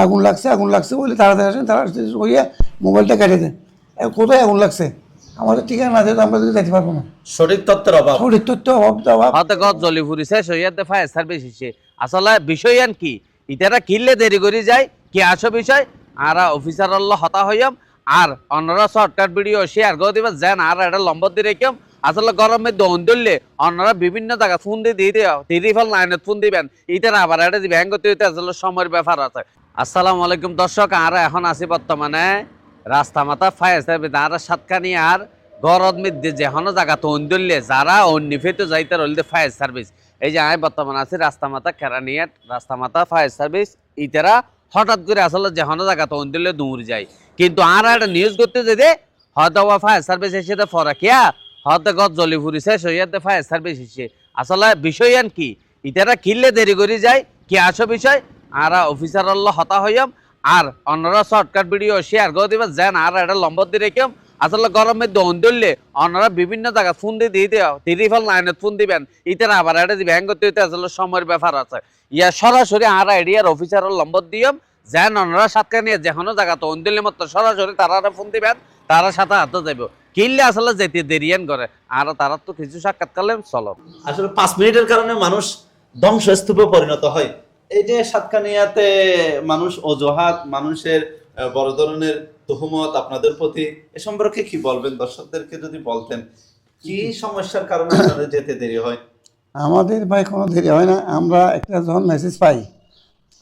আগুন লাগছে বলে তাড়াতাড়ি আসেন, তাড়াতাড়ি হইয়া মোবাইলটা কেটে দেন। কোথায় আগুন লাগছে আমাদের ঠিকানা না যেহেতু আমরা যেতে পারবো না। সঠিক তথ্যের অভাব, সঠিক তথ্য অভাব। হতে গত জলি ফুরিছে সইয়াতে ফায়ার সার্ভিস হিসে আসলে বিষয় আন কি ইতারা কিনলে দেরি করে যায় কি আসো বিষয় আর অফিসার আল্লাহ হতা হইয়াম আর অন্যরা শর্টকাট ভিডিও শেয়ার করে দিবেন যেন আর এটা লম্বর দিয়ে রেখেম। আসলে গরমের দহন ধরলে অন্যরা বিভিন্ন জায়গায় ফোন দিয়ে টেলিফোন লাইনত ফোন দিবেন ইতারা আবার এটা দিবে হ্যাং করতে হইতে আসলে সময়ের ব্যাপার আছে। আসসালামু আলাইকুম দর্শক, আর এখন আছি বর্তমানে রাস্তা মাথা ফায়ার সার্ভিস আর সাতকানি আর গরদ মধ্যে যে হনো জায়গা তো ধরলে যারা অন্য ফেতে যাইতে রইলে ফায়ার সার্ভিস এই যে আমি বর্তমানে আছি রাস্তা মাথা কেরানিয়াট রাস্তা মাথা ফায়ার সার্ভিস ইতারা হঠাৎ করে আসলে যে হনো জায়গা তো ধরলে দূর যায় কিন্তু আর একটা নিউজ করতে যেতে হয়তো ফায়ার সার্ভিস এসে ফরাকিয়া হয়তো গত জলি ফুরি শেষ হইয়াতে ফায়ার সার্ভিস এসে আসলে বিষয় আন কি ইতারা কিনলে দেরি করে যায় কি আসো বিষয় আর অফিসার আল্লাহ হতা হইয়াম আর অন্যরা শর্টকাট ভিডিও শেয়ার করে দিবেন যেন আর এটা লম্বর দিয়ে রেখেম। আসলে গরমের দহন ধরলে অন্যরা বিভিন্ন জায়গায় ফোন দিয়ে টেলিফোন লাইনত ফোন দিবেন ইতারা আবার এটা দিবে হ্যাং করতে হইতে আসলে সময়ের ব্যাপার আছে। ইয়া সরাসরি আর এরিয়ার অফিসারের লম্বর দিয়ম যেন অন্যরা সাতকা নিয়ে যেখানে জায়গা তহন দিলে মতো সরাসরি তারা ফোন দিবেন তারা সাথে হাতে যাইব কিনলে আসলে যেতে দেরিয়ান করে আর তারা তো কিছু সাক্ষাৎ করলে চলো। আসলে 5 মিনিটের কারণে মানুষ ধ্বংসস্তূপে পরিণত হয়। এই যে সাতকানিয়াতে মানুষ অজুহাত, মানুষের বড় ধরনের তুহমত আপনাদের প্রতি, এ সম্পর্কে কি বলবেন? দর্শকদেরকে যদি বলতেন কি সমস্যার কারণে আপনাদের যেতে দেরি হয়? আমাদের ভাই কোনো দেরি হয় না। আমরা একটা যখন মেসেজ পাই,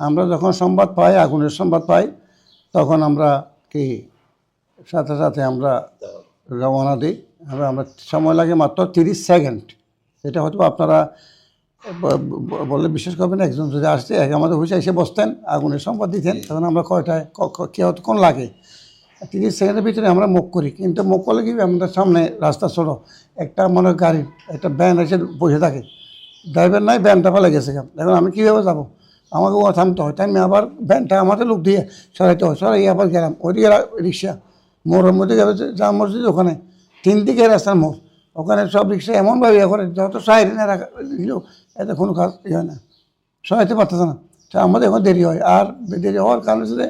আমরা যখন সংবাদ পাই, আগুনের সংবাদ পাই, তখন আমরা কি সাথে সাথে আমরা রওনা দিই। আমরা সময় লাগে মাত্র 30 সেকেন্ড। এটা হয়তো আপনারা বললে বিশ্বাস করবেন, একজন যদি আসছে আমাদের অফিসে এসে বসতেন, আগুনের সংবাদ দিতেন, তখন আমরা কয়টায় কতক্ষণ লাগে 30 সেকেন্ডের ভিতরে আমরা মুখ করি। কিন্তু মুখ করলে কি আমাদের সামনে রাস্তা ছোটো, একটা মনে গাড়ি একটা ভ্যান এসে বসে থাকে, ড্রাইভার নাই, ভ্যানটা ফেলে গেছে। এখন আমি কীভাবে যাবো? আমাকে ও থামতে হয়, তাই আমি আবার ভ্যানটা আমাদের লোক দিয়ে সরাইতে হয়, সরাই আবার গেলাম ওইদিকে রিক্সা মোড়ের মধ্যে যাবে জাম মসজিদ, ওখানে 3 দিকে রাস্তার মোড়, ওখানে সব রিক্সা এমনভাবে ইয়ে করে যত সাইডে রাখা দিলেও এতে কোনো কাজ ইয়ে হয় না, সরাইতে পারতেছে না। তা আমাদের এখন দেরি হয়। আর দেরি হওয়ার কারণে হচ্ছে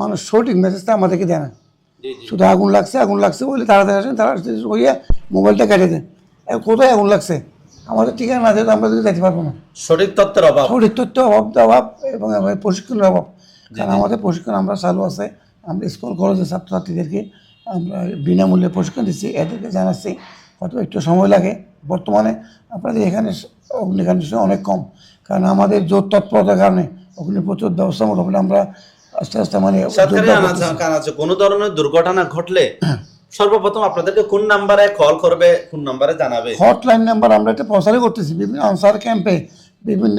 মানুষ সঠিক মেসেজটা আমাদেরকে দেয় না। শুধু আগুন লাগছে বলে তাড়াতাড়ি আসেন, তাড়াতাড়ি হইয়া মোবাইলটা কেটে দেন। কোথায় আগুন লাগছে আমাদের ঠিকানা না যেহেতু আমরা যেতে পারবো না। সঠিক তথ্যের অভাব, সঠিক তথ্য অভাব এবং প্রশিক্ষণের অভাব। কারণ আমাদের প্রশিক্ষণ আমরা চালু আছে, আমরা স্কুল কলেজের ছাত্রছাত্রীদেরকে আমরা বিনামূল্যে প্রশিক্ষণ দিচ্ছি, এদেরকে জানাচ্ছি। হয়তো একটু সময় লাগে। বর্তমানে আপনাদের এখানে অগ্নিকাণ্ড অনেক কম, কারণ আমাদের জোর তৎপরতার কারণে অগ্নি প্রচুর ব্যবস্থা মোটামুটি আমরা আস্তে আস্তে মানে কোনো ধরনের দুর্ঘটনা ঘটলে সর্বপ্রথম আপনাদেরকে কোন নাম্বারে কল করবে, কোন নাম্বারে জানাবে? হটলাইন নাম্বার আমরা এটা প্রচারই করতেছি বিভিন্ন আনসার ক্যাম্পে, বিভিন্ন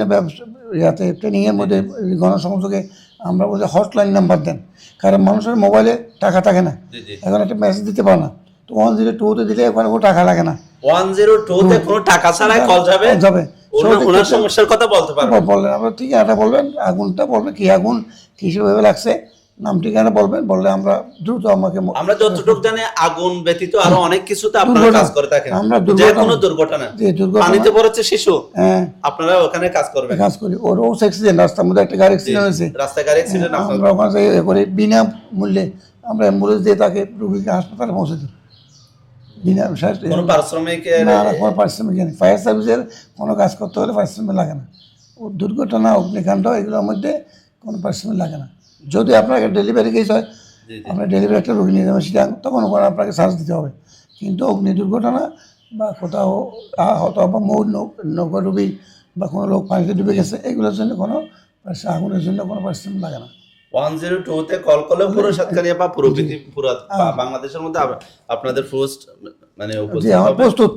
ইয়াতে ট্রেনিংয়ের মধ্যে, গণসংযোগে আমরা বলছি হটলাইন নাম্বার দেন। কারণ মানুষের মোবাইলে টাকা থাকে না, এখন একটা মেসেজ দিতে পারে না, তো 102-তে দিলে ওখানে কোনো টাকা লাগে না। 102-তে কোনো টাকা ছাড়াই কল যাবে। ওনার সমস্যার কথা বলতে পারবেন, বললেন আমরা ঠিক আছে বলবেন, আগুনটা বলবেন কি আগুন কিভাবে লাগছে, নাম ঠিকানা বলবেন, বললে আমরা দ্রুত আমরা যতটুকু জানি আগুন ব্যতীত আরো অনেক কিছুতে আপনারা কাজ করে থাকেন। আমরা যে কোনো দুর্ঘটনা, পানিতে পড়েছে শিশু, হ্যাঁ আপনারা ওখানে কাজ করবেন, কাজ করি। ওর অ্যাক্সিডেন্ট, রাস্তার মধ্যে একটা গাড়ি অ্যাক্সিডেন্ট হয়েছে, রাস্তায় গাড়ি অ্যাক্সিডেন্ট, আমরা ওখানে করে বিনামূল্যে আমরা অ্যাম্বুলেন্স দিয়ে তাকে রোগীকে হাসপাতালে পৌঁছে দিই। কোনো পারিশ্রমিক নেই। ফায়ার সার্ভিসের কোনো কাজ করতে হলে পারিশ্রমিক লাগে না। দুর্ঘটনা, অগ্নিকাণ্ড এগুলোর মধ্যে কোনো পারিশ্রমিক লাগে না। যদি আপনাকে ডেলিভারি কেস হয়, আপনার ডেলিভারি একটা রোগী নিয়ে যাবেন সেটা, তখন ওখানে আপনাকে চার্জ দিতে হবে। কিন্তু অগ্নি দুর্ঘটনা বা কোথাও হয়তো বা নৌকা ডুবি বা কোনো লোক পানিতে ডুবে গেছে, এগুলোর জন্য কোনো আগুনের জন্য কোনো পারিশ্রমিক লাগে না। 102-তে কল করলে পুরো সাতকানিয়া বা পুরো বাংলাদেশের মধ্যে আপনাদের পোস্ট মানে প্রস্তুত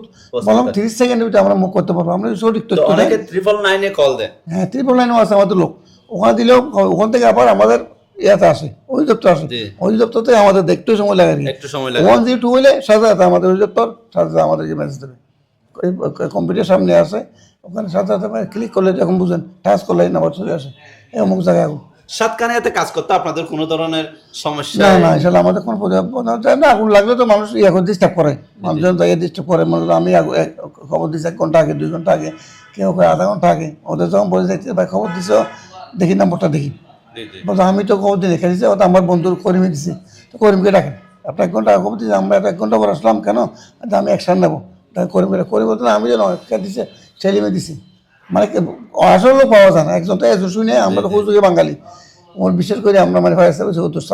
বললাম 30 সেকেন্ডের ভিতরে আমরা মুখ করতে পারবো। আমরা সঠিক তথ্য অনেকে 999-এ কল দেয়, হ্যাঁ 999 আছে আমাদের লোক, ওখানে দিলেও ওখান থেকে আবার আমাদের ইয়াতে আসে, অধিদপ্তর আসে, অধিদপ্তর থেকে আমাদের দেখতেও সময় লাগে, একটু সময় লাগে। 102 হইলে সাথে সাথে আমাদের অধিদপ্তর সাথে সাথে আমাদেরকে মেসেজ দেবে, কম্পিউটার সামনে আসে, ওখানে সাথে সাথে ক্লিক করলে যখন বুঝেন টাচ করলে নাম্বার চলে আসে অমুক জায়গায় আগুন। সাতকানিয়াতে কাজ করতে আপনাদের কোনো ধরনের সমস্যা না আসলে আমাদের কোনো না। আগুন লাগলে তো মানুষ এখন ডিস্টার্ব করে, মানুষজন জায়গায় ডিস্টার্ব করে। আমি খবর দিচ্ছি 1 ঘন্টা আগে, 2 ঘন্টা আগে, কেউ আধা ঘন্টা আগে, ওদের যখন বলে যাচ্ছে ভাই খবর দিছ দেখি নাম্বারটা দেখি, জি জি বলতো আমি তো খবর দিই রেখে দিচ্ছি, তো আমার বন্ধুর করিমে দিছি, তো করিমকে ডাকেন, আপনি 1 ঘন্টা খবর দিচ্ছি, আমরা 1 ঘন্টা পর আসলাম কেন, আমি অ্যাকশন নেবো, করিম বলতো না, আমি যেন দিচ্ছে ছেলিমে দিছি, মানে আসলে পাওয়া যায় না একজন, তো এসে শুনে আমরা তো হুজুগে বাঙালি, ওর বিশেষ করে আমরা মানে ফায়ার সার্ভিসে উদ্দেশ্য